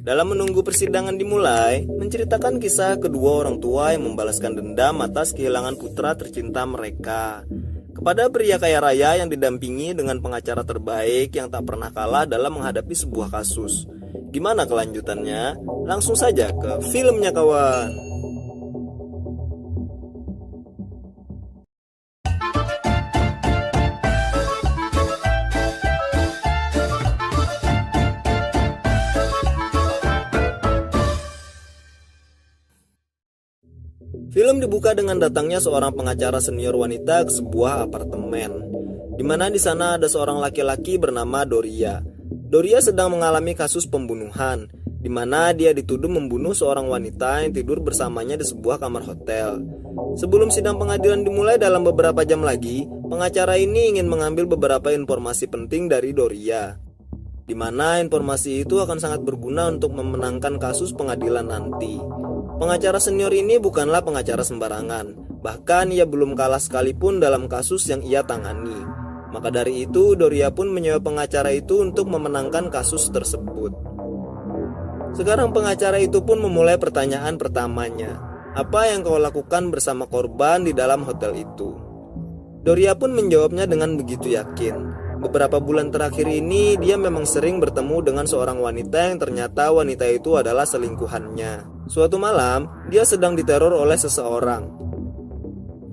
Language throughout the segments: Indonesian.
Dalam menunggu persidangan dimulai, menceritakan kisah kedua orang tua yang membalaskan dendam atas kehilangan putra tercinta mereka. Kepada pria kaya raya yang didampingi dengan pengacara terbaik yang tak pernah kalah dalam menghadapi sebuah kasus. Gimana kelanjutannya? Langsung saja ke filmnya kawan. Film dibuka dengan datangnya seorang pengacara senior wanita ke sebuah apartemen, di mana di sana ada seorang laki-laki bernama Doria. Doria sedang mengalami kasus pembunuhan, di mana dia dituduh membunuh seorang wanita yang tidur bersamanya di sebuah kamar hotel. Sebelum sidang pengadilan dimulai dalam beberapa jam lagi, pengacara ini ingin mengambil beberapa informasi penting dari Doria, di mana informasi itu akan sangat berguna untuk memenangkan kasus pengadilan nanti. Pengacara senior ini bukanlah pengacara sembarangan, bahkan ia belum kalah sekalipun dalam kasus yang ia tangani. Maka dari itu, Doria pun menyewa pengacara itu untuk memenangkan kasus tersebut. Sekarang pengacara itu pun memulai pertanyaan pertamanya. Apa yang kau lakukan bersama korban di dalam hotel itu? Doria pun menjawabnya dengan begitu yakin. Beberapa bulan terakhir ini dia memang sering bertemu dengan seorang wanita yang ternyata wanita itu adalah selingkuhannya. Suatu malam, dia sedang diteror oleh seseorang.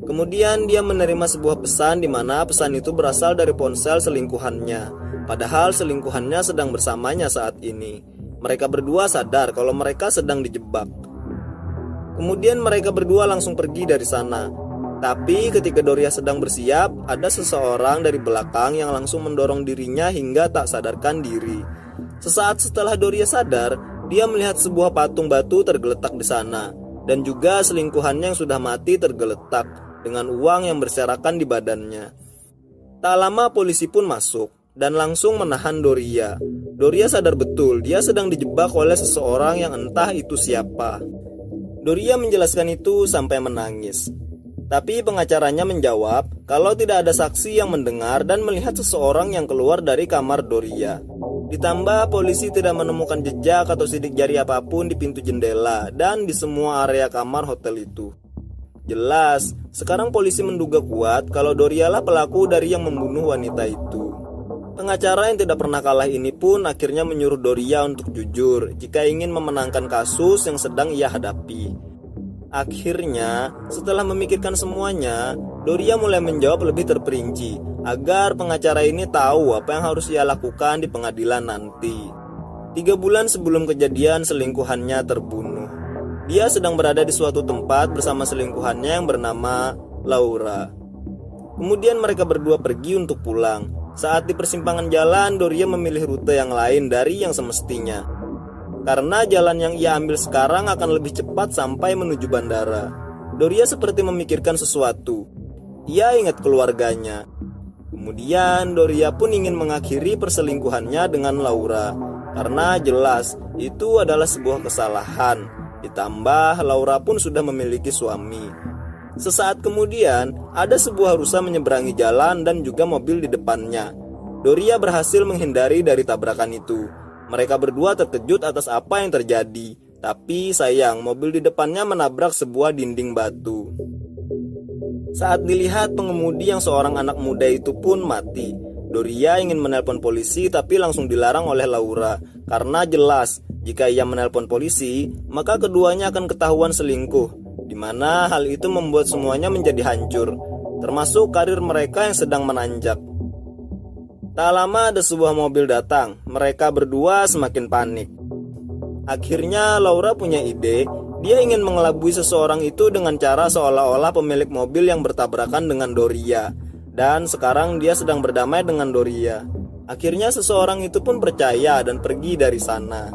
Kemudian dia menerima sebuah pesan di mana pesan itu berasal dari ponsel selingkuhannya. Padahal selingkuhannya sedang bersamanya saat ini. Mereka berdua sadar kalau mereka sedang dijebak. Kemudian mereka berdua langsung pergi dari sana. Tapi ketika Doria sedang bersiap, ada seseorang dari belakang yang langsung mendorong dirinya hingga tak sadarkan diri. Sesaat setelah Doria sadar, dia melihat sebuah patung batu tergeletak di sana, dan juga selingkuhannya yang sudah mati tergeletak dengan uang yang berserakan di badannya. Tak lama polisi pun masuk dan langsung menahan Doria. Doria sadar betul dia sedang dijebak oleh seseorang yang entah itu siapa. Doria menjelaskan itu sampai menangis. Tapi pengacaranya menjawab kalau tidak ada saksi yang mendengar dan melihat seseorang yang keluar dari kamar Doria. Ditambah polisi tidak menemukan jejak atau sidik jari apapun di pintu jendela dan di semua area kamar hotel itu. Jelas, sekarang polisi menduga kuat kalau Doria lah pelaku dari yang membunuh wanita itu. Pengacara yang tidak pernah kalah ini pun akhirnya menyuruh Doria untuk jujur jika ingin memenangkan kasus yang sedang ia hadapi. Akhirnya, setelah memikirkan semuanya, Doria mulai menjawab lebih terperinci agar pengacara ini tahu apa yang harus ia lakukan di pengadilan nanti. 3 bulan sebelum kejadian selingkuhannya terbunuh, dia sedang berada di suatu tempat bersama selingkuhannya yang bernama Laura. Kemudian mereka berdua pergi untuk pulang. Saat di persimpangan jalan, Doria memilih rute yang lain dari yang semestinya. Karena jalan yang ia ambil sekarang akan lebih cepat sampai menuju bandara. Doria seperti memikirkan sesuatu. Ia ingat keluarganya. Kemudian Doria pun ingin mengakhiri perselingkuhannya dengan Laura, karena jelas itu adalah sebuah kesalahan. Ditambah Laura pun sudah memiliki suami. Sesaat kemudian ada sebuah rusa menyeberangi jalan dan juga mobil di depannya. Doria berhasil menghindari dari tabrakan itu. Mereka berdua terkejut atas apa yang terjadi, tapi sayang mobil di depannya menabrak sebuah dinding batu. Saat dilihat pengemudi yang seorang anak muda itu pun mati. Doria ingin menelpon polisi tapi langsung dilarang oleh Laura, karena jelas jika ia menelpon polisi, maka keduanya akan ketahuan selingkuh, di mana hal itu membuat semuanya menjadi hancur, termasuk karir mereka yang sedang menanjak. Tak lama ada sebuah mobil datang. Mereka berdua semakin panik. Akhirnya Laura punya ide. Dia ingin mengelabui seseorang itu dengan cara seolah-olah pemilik mobil yang bertabrakan dengan Doria. Dan sekarang dia sedang berdamai dengan Doria. Akhirnya seseorang itu pun percaya dan pergi dari sana.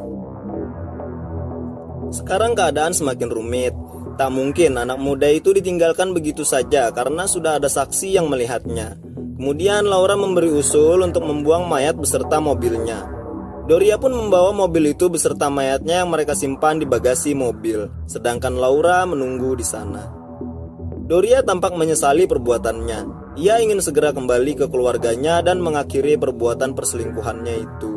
Sekarang keadaan semakin rumit. Tak mungkin anak muda itu ditinggalkan begitu saja karena sudah ada saksi yang melihatnya. Kemudian Laura memberi usul untuk membuang mayat beserta mobilnya. Doria pun membawa mobil itu beserta mayatnya yang mereka simpan di bagasi mobil, sedangkan Laura menunggu di sana. Doria tampak menyesali perbuatannya. Ia ingin segera kembali ke keluarganya dan mengakhiri perbuatan perselingkuhannya itu.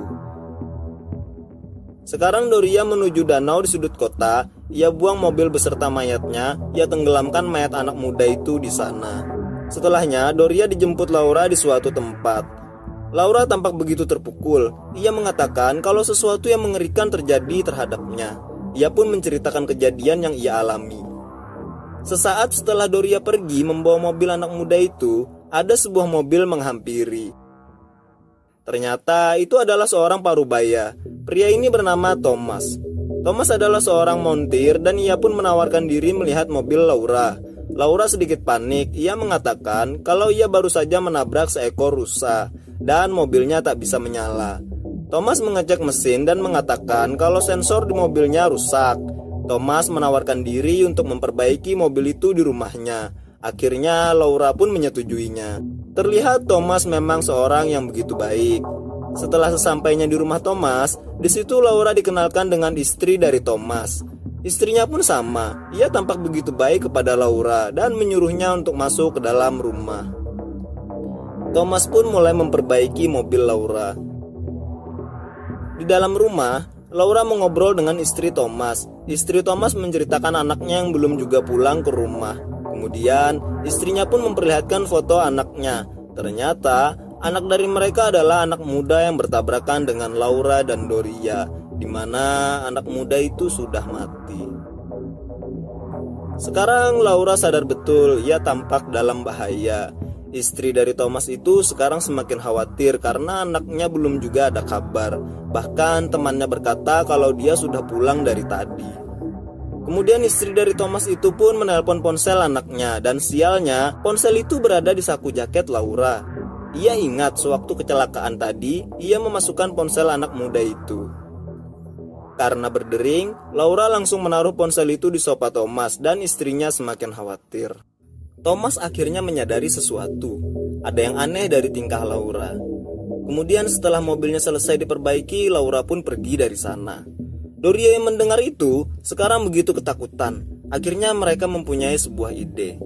Sekarang Doria menuju danau di sudut kota. Ia buang mobil beserta mayatnya. Ia tenggelamkan mayat anak muda itu di sana. Setelahnya, Doria dijemput Laura di suatu tempat. Laura tampak begitu terpukul. Ia mengatakan kalau sesuatu yang mengerikan terjadi terhadapnya. Ia pun menceritakan kejadian yang ia alami. Sesaat setelah Doria pergi membawa mobil anak muda itu, ada sebuah mobil menghampiri. Ternyata itu adalah seorang parubaya. Pria ini bernama Thomas. Thomas adalah seorang montir dan ia pun menawarkan diri melihat mobil Laura. Laura sedikit panik. Ia mengatakan kalau ia baru saja menabrak seekor rusa dan mobilnya tak bisa menyala. Thomas mengecek mesin dan mengatakan kalau sensor di mobilnya rusak. Thomas menawarkan diri untuk memperbaiki mobil itu di rumahnya. Akhirnya Laura pun menyetujuinya. Terlihat Thomas memang seorang yang begitu baik. Setelah sesampainya di rumah Thomas, di situ Laura dikenalkan dengan istri dari Thomas. Istrinya pun sama. Ia tampak begitu baik kepada Laura dan menyuruhnya untuk masuk ke dalam rumah. Thomas pun mulai memperbaiki mobil Laura. Di dalam rumah, Laura mengobrol dengan istri Thomas. Istri Thomas menceritakan anaknya yang belum juga pulang ke rumah. Kemudian, istrinya pun memperlihatkan foto anaknya. Ternyata, anak dari mereka adalah anak muda yang bertabrakan dengan Laura dan Doria, di mana anak muda itu sudah mati. Sekarang Laura sadar betul ia tampak dalam bahaya. Istri dari Thomas itu sekarang semakin khawatir karena anaknya belum juga ada kabar. Bahkan temannya berkata kalau dia sudah pulang dari tadi. Kemudian istri dari Thomas itu pun menelpon ponsel anaknya dan sialnya ponsel itu berada di saku jaket Laura. Ia ingat sewaktu kecelakaan tadi ia memasukkan ponsel anak muda itu. Karena berdering, Laura langsung menaruh ponsel itu di sofa Thomas dan istrinya semakin khawatir. Thomas akhirnya menyadari sesuatu. Ada yang aneh dari tingkah Laura. Kemudian setelah mobilnya selesai diperbaiki, Laura pun pergi dari sana. Doria yang mendengar itu sekarang begitu ketakutan. Akhirnya mereka mempunyai sebuah ide.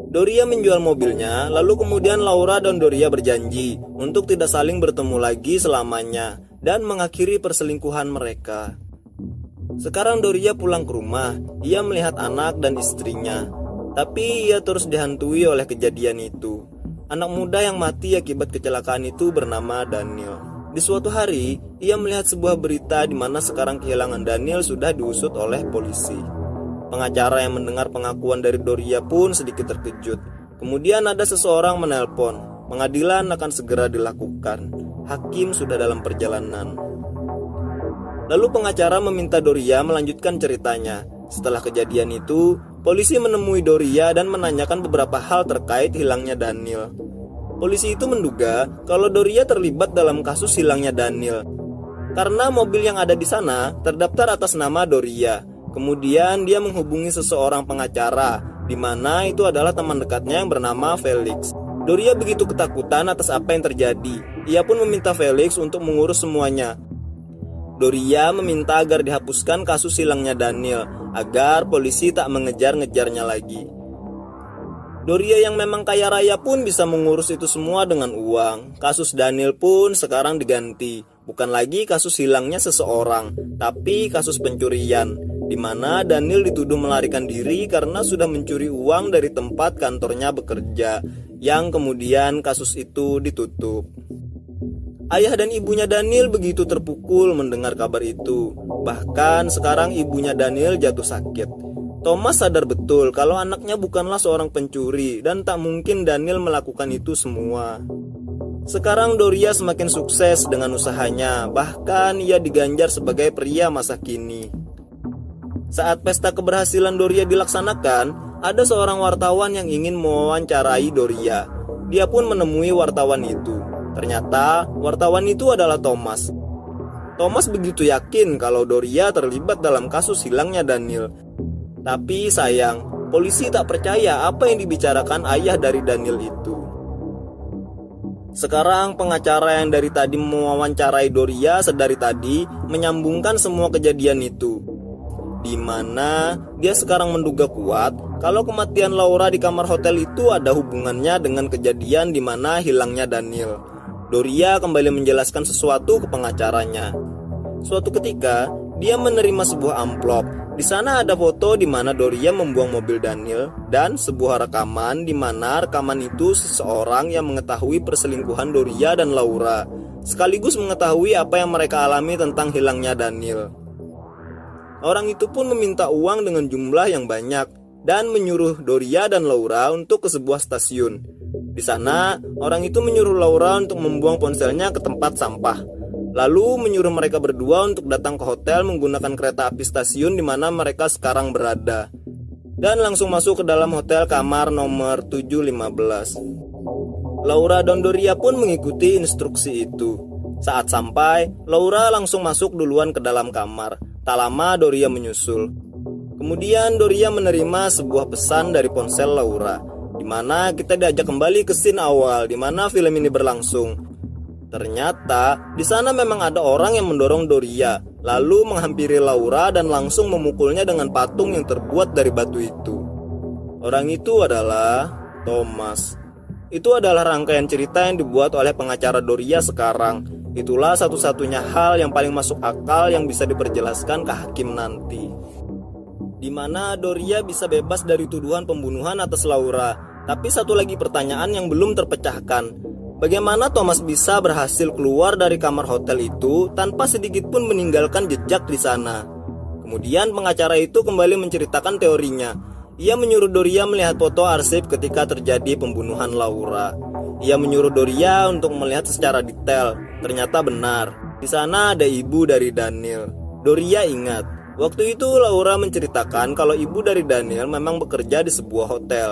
Doria menjual mobilnya, lalu kemudian Laura dan Doria berjanji untuk tidak saling bertemu lagi selamanya dan mengakhiri perselingkuhan mereka. Sekarang Doria pulang ke rumah. Ia melihat anak dan istrinya. Tapi ia terus dihantui oleh kejadian itu. Anak muda yang mati akibat kecelakaan itu bernama Daniel. Di suatu hari, ia melihat sebuah berita di mana sekarang kehilangan Daniel sudah diusut oleh polisi. Pengacara yang mendengar pengakuan dari Doria pun sedikit terkejut. Kemudian ada seseorang menelpon. Pengadilan akan segera dilakukan. Hakim sudah dalam perjalanan. Lalu pengacara meminta Doria melanjutkan ceritanya. Setelah kejadian itu, polisi menemui Doria dan menanyakan beberapa hal terkait hilangnya Daniel. Polisi itu menduga kalau Doria terlibat dalam kasus hilangnya Daniel. Karena mobil yang ada di sana terdaftar atas nama Doria. Kemudian dia menghubungi seseorang pengacara, di mana itu adalah teman dekatnya yang bernama Felix. Doria begitu ketakutan atas apa yang terjadi. Ia pun meminta Felix untuk mengurus semuanya. Doria meminta agar dihapuskan kasus hilangnya Daniel, agar polisi tak mengejar-ngejarnya lagi. Doria yang memang kaya raya pun bisa mengurus itu semua dengan uang. Kasus Daniel pun sekarang diganti. Bukan lagi kasus hilangnya seseorang, tapi kasus pencurian, di mana Daniel dituduh melarikan diri karena sudah mencuri uang dari tempat kantornya bekerja, yang kemudian kasus itu ditutup. Ayah dan ibunya Daniel begitu terpukul mendengar kabar itu. Bahkan sekarang ibunya Daniel jatuh sakit. Thomas sadar betul kalau anaknya bukanlah seorang pencuri dan tak mungkin Daniel melakukan itu semua. Sekarang Doria semakin sukses dengan usahanya, bahkan ia diganjar sebagai pria masa kini. Saat pesta keberhasilan Doria dilaksanakan, ada seorang wartawan yang ingin mewawancarai Doria. Dia pun menemui wartawan itu. Ternyata wartawan itu adalah Thomas. Thomas begitu yakin kalau Doria terlibat dalam kasus hilangnya Daniel. Tapi sayang, polisi tak percaya apa yang dibicarakan ayah dari Daniel itu. Sekarang pengacara yang dari tadi mewawancarai Doria sedari tadi menyambungkan semua kejadian itu, di mana dia sekarang menduga kuat kalau kematian Laura di kamar hotel itu ada hubungannya dengan kejadian di mana hilangnya Daniel. Doria kembali menjelaskan sesuatu ke pengacaranya. Suatu ketika, Dia menerima sebuah amplop. Di sana ada foto di mana Doria membuang mobil Daniel dan sebuah rekaman di mana rekaman itu seseorang yang mengetahui perselingkuhan Doria dan Laura, sekaligus mengetahui apa yang mereka alami tentang hilangnya Daniel. Orang itu pun meminta uang dengan jumlah yang banyak dan menyuruh Doria dan Laura untuk ke sebuah stasiun. Di sana, orang itu menyuruh Laura untuk membuang ponselnya ke tempat sampah. Lalu menyuruh mereka berdua untuk datang ke hotel menggunakan kereta api stasiun di mana mereka sekarang berada. Dan langsung masuk ke dalam hotel kamar nomor 715. Laura dan Doria pun mengikuti instruksi itu. Saat sampai, Laura langsung masuk duluan ke dalam kamar. Tak lama Doria menyusul. Kemudian Doria menerima sebuah pesan dari ponsel Laura, di mana kita diajak kembali ke scene awal di mana film ini berlangsung. Ternyata di sana memang ada orang yang mendorong Doria, lalu menghampiri Laura dan langsung memukulnya dengan patung yang terbuat dari batu itu. Orang itu adalah Thomas. Itu adalah rangkaian cerita yang dibuat oleh pengacara Doria sekarang. Itulah satu-satunya hal yang paling masuk akal yang bisa diperjelaskan ke hakim nanti, di mana Doria bisa bebas dari tuduhan pembunuhan atas Laura. Tapi satu lagi pertanyaan yang belum terpecahkan. Bagaimana Thomas bisa berhasil keluar dari kamar hotel itu tanpa sedikit pun meninggalkan jejak di sana? Kemudian pengacara itu kembali menceritakan teorinya. Ia menyuruh Doria melihat foto arsip ketika terjadi pembunuhan Laura. Ia menyuruh Doria untuk melihat secara detail. Ternyata benar, di sana ada ibu dari Daniel. Doria ingat, waktu itu Laura menceritakan kalau ibu dari Daniel memang bekerja di sebuah hotel.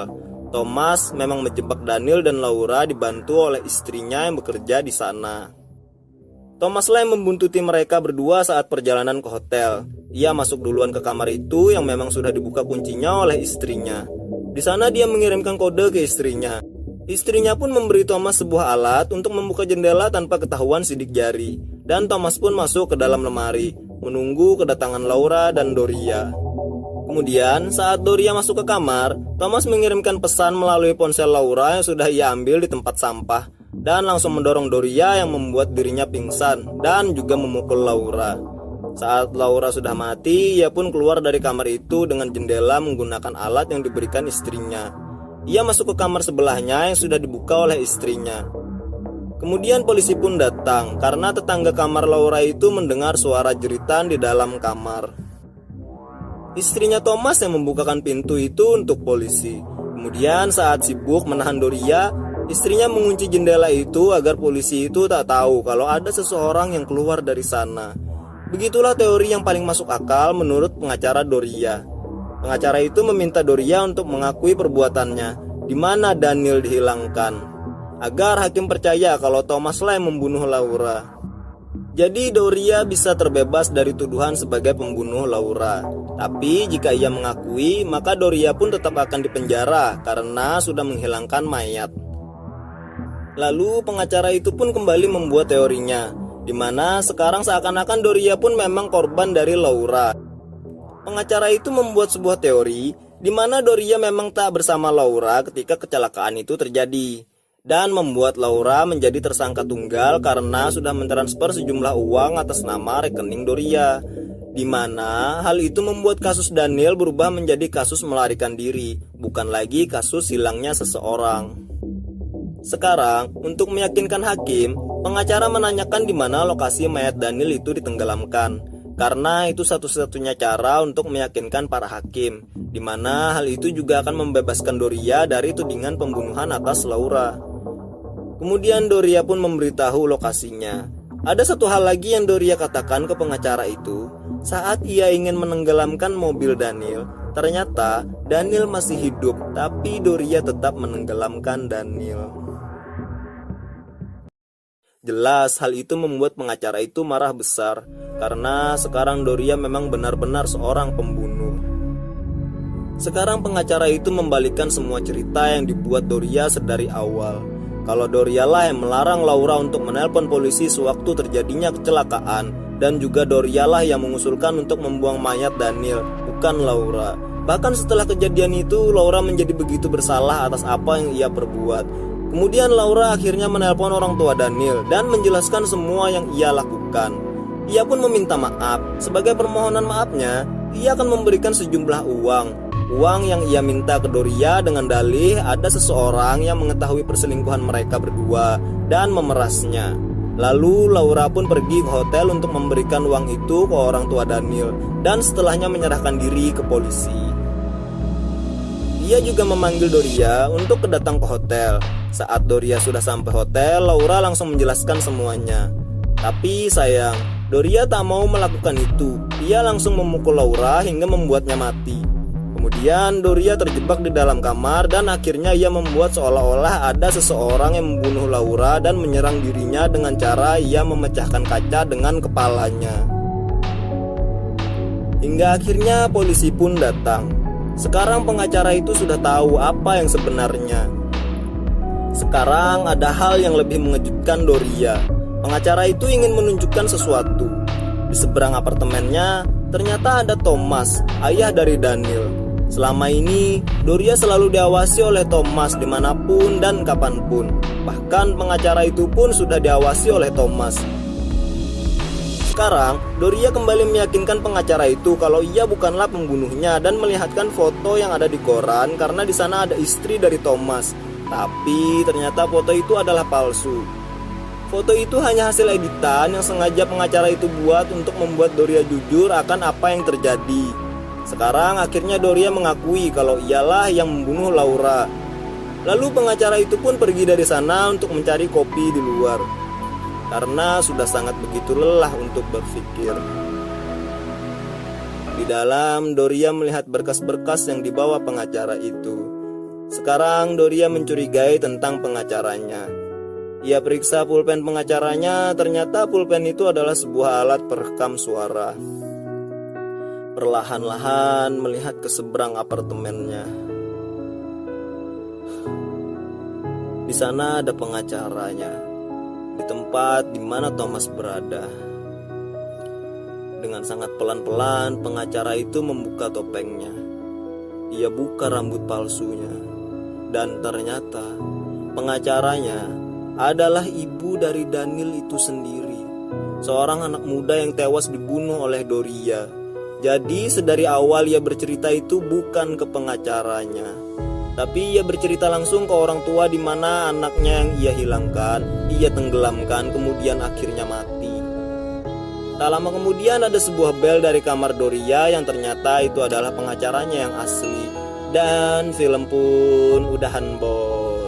Thomas memang menjebak Daniel dan Laura dibantu oleh istrinya yang bekerja di sana. Thomaslah yang membuntuti mereka berdua saat perjalanan ke hotel. Ia masuk duluan ke kamar itu yang memang sudah dibuka kuncinya oleh istrinya. Di sana dia mengirimkan kode ke istrinya. Istrinya pun memberi Thomas sebuah alat untuk membuka jendela tanpa ketahuan sidik jari. Dan Thomas pun masuk ke dalam lemari, menunggu kedatangan Laura dan Doria. Kemudian saat Doria masuk ke kamar, Thomas mengirimkan pesan melalui ponsel Laura yang sudah ia ambil di tempat sampah, dan langsung mendorong Doria yang membuat dirinya pingsan dan juga memukul Laura. Saat Laura sudah mati, ia pun keluar dari kamar itu dengan jendela menggunakan alat yang diberikan istrinya. Ia masuk ke kamar sebelahnya yang sudah dibuka oleh istrinya. Kemudian polisi pun datang karena tetangga kamar Laura itu mendengar suara jeritan di dalam kamar. Istrinya Thomas yang membukakan pintu itu untuk polisi. Kemudian saat sibuk menahan Doria, istrinya mengunci jendela itu agar polisi itu tak tahu kalau ada seseorang yang keluar dari sana. Begitulah teori yang paling masuk akal menurut pengacara Doria. Pengacara itu meminta Doria untuk mengakui perbuatannya, di mana Daniel dihilangkan, agar hakim percaya kalau Thomaslah yang membunuh Laura. Jadi Doria bisa terbebas dari tuduhan sebagai pembunuh Laura. Tapi jika ia mengakui, maka Doria pun tetap akan dipenjara karena sudah menghilangkan mayat. Lalu pengacara itu pun kembali membuat teorinya, di mana sekarang seakan-akan Doria pun memang korban dari Laura. Pengacara itu membuat sebuah teori di mana Doria memang tak bersama Laura ketika kecelakaan itu terjadi, dan membuat Laura menjadi tersangka tunggal karena sudah mentransfer sejumlah uang atas nama rekening Doria, di mana hal itu membuat kasus Daniel berubah menjadi kasus melarikan diri, bukan lagi kasus hilangnya seseorang. Sekarang, untuk meyakinkan hakim, pengacara menanyakan di mana lokasi mayat Daniel itu ditenggelamkan, karena itu satu-satunya cara untuk meyakinkan para hakim, di mana hal itu juga akan membebaskan Doria dari tudingan pembunuhan atas Laura. Kemudian Doria pun memberitahu lokasinya. Ada satu hal lagi yang Doria katakan ke pengacara itu. Saat ia ingin menenggelamkan mobil Daniel, ternyata Daniel masih hidup, tapi Doria tetap menenggelamkan Daniel. Jelas hal itu membuat pengacara itu marah besar, karena sekarang Doria memang benar-benar seorang pembunuh. Sekarang pengacara itu membalikkan semua cerita yang dibuat Doria sedari awal. Kalau Doria lah yang melarang Laura untuk menelpon polisi sewaktu terjadinya kecelakaan, dan juga Doria lah yang mengusulkan untuk membuang mayat Daniel, bukan Laura. Bahkan setelah kejadian itu, Laura menjadi begitu bersalah atas apa yang ia perbuat. Kemudian Laura akhirnya menelpon orang tua Daniel dan menjelaskan semua yang ia lakukan. Ia pun meminta maaf. Sebagai permohonan maafnya, ia akan memberikan sejumlah uang yang ia minta ke Doria dengan dalih ada seseorang yang mengetahui perselingkuhan mereka berdua dan memerasnya. Lalu Laura pun pergi ke hotel untuk memberikan uang itu ke orang tua Daniel dan setelahnya menyerahkan diri ke polisi. Ia juga memanggil Doria untuk datang ke hotel. Saat Doria sudah sampai hotel, Laura langsung menjelaskan semuanya. Tapi sayang, Doria tak mau melakukan itu. Ia langsung memukul Laura hingga membuatnya mati. Kemudian Doria terjebak di dalam kamar dan akhirnya ia membuat seolah-olah ada seseorang yang membunuh Laura dan menyerang dirinya dengan cara ia memecahkan kaca dengan kepalanya. Hingga akhirnya polisi pun datang. Sekarang pengacara itu sudah tahu apa yang sebenarnya. Sekarang ada hal yang lebih mengejutkan Doria. Pengacara itu ingin menunjukkan sesuatu. Di seberang apartemennya ternyata ada Thomas, ayah dari Daniel. Selama ini, Doria selalu diawasi oleh Thomas dimanapun dan kapanpun. Bahkan pengacara itu pun sudah diawasi oleh Thomas. Sekarang, Doria kembali meyakinkan pengacara itu kalau ia bukanlah pembunuhnya dan melihatkan foto yang ada di koran karena di sana ada istri dari Thomas. Tapi ternyata foto itu adalah palsu. Foto itu hanya hasil editan yang sengaja pengacara itu buat untuk membuat Doria jujur akan apa yang terjadi. Sekarang akhirnya Doria mengakui kalau ialah yang membunuh Laura. Lalu pengacara itu pun pergi dari sana untuk mencari kopi di luar karena sudah sangat begitu lelah untuk berpikir. Di dalam, Doria melihat berkas-berkas yang dibawa pengacara itu. Sekarang Doria mencurigai tentang pengacaranya. Ia periksa pulpen pengacaranya, ternyata pulpen itu adalah sebuah alat perekam suara. Perlahan-lahan melihat ke seberang apartemennya. Di sana ada pengacaranya, di tempat di mana Thomas berada. Dengan sangat pelan-pelan pengacara itu membuka topengnya. Ia buka rambut palsunya. Dan ternyata pengacaranya adalah ibu dari Daniel itu sendiri. Seorang anak muda yang tewas dibunuh oleh Doria. Jadi sedari awal ia bercerita itu bukan ke pengacaranya, tapi ia bercerita langsung ke orang tua di mana anaknya yang ia hilangkan, ia tenggelamkan, kemudian akhirnya mati. Tak lama kemudian ada sebuah bel dari kamar Doria yang ternyata itu adalah pengacaranya yang asli. Dan film pun udahan, bos.